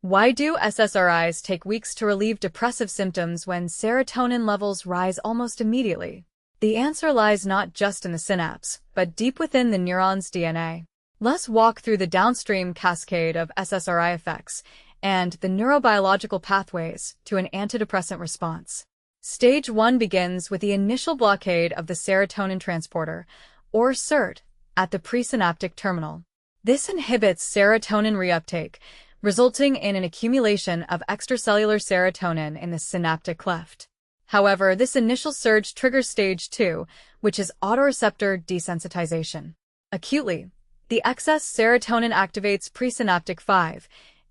Why do SSRIs take weeks to relieve depressive symptoms when serotonin levels rise almost immediately? The answer lies not just in the synapse, but deep within the neuron's DNA. Let's walk through the downstream cascade of SSRI effects and the neurobiological pathways to an antidepressant response. Stage 1 begins with the initial blockade of the serotonin transporter, or SERT, at the presynaptic terminal. This inhibits serotonin reuptake, resulting in an accumulation of extracellular serotonin in the synaptic cleft. However, this initial surge triggers stage 2, which is autoreceptor desensitization. Acutely, the excess serotonin activates presynaptic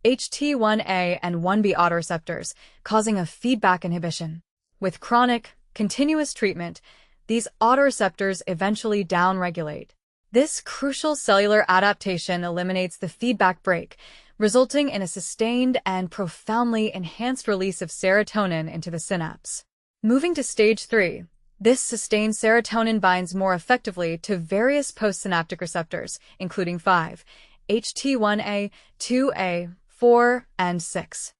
5-HT1A and 1B autoreceptors, causing a feedback inhibition. With chronic, continuous treatment, these autoreceptors eventually downregulate. This crucial cellular adaptation eliminates the feedback brake, resulting in a sustained and profoundly enhanced release of serotonin into the synapse. Moving to stage 3, this sustained serotonin binds more effectively to various postsynaptic receptors, including 5-HT1A, 2A, 4, and 6.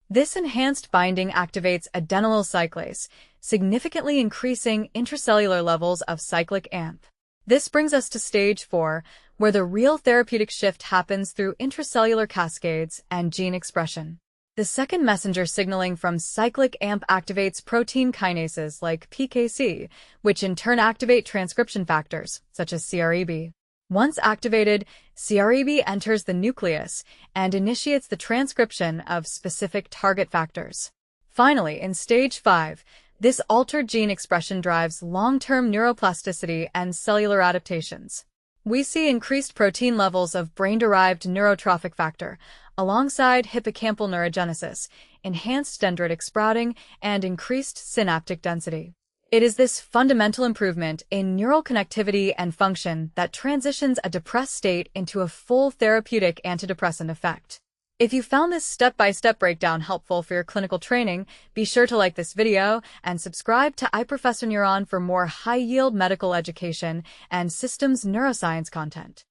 This enhanced binding activates adenylyl cyclase, significantly increasing intracellular levels of cyclic AMP. This brings us to stage 4, where the real therapeutic shift happens through intracellular cascades and gene expression. The second messenger signaling from cyclic AMP activates protein kinases like PKC, which in turn activate transcription factors, such as CREB. Once activated, CREB enters the nucleus and initiates the transcription of specific target factors. Finally, in stage 5, this altered gene expression drives long-term neuroplasticity and cellular adaptations. We see increased protein levels of brain-derived neurotrophic factor, alongside hippocampal neurogenesis, enhanced dendritic sprouting, and increased synaptic density. It is this fundamental improvement in neural connectivity and function that transitions a depressed state into a full therapeutic antidepressant effect. If you found this step-by-step breakdown helpful for your clinical training, be sure to like this video and subscribe to iProfessor Neuron for more high-yield medical education and systems neuroscience content.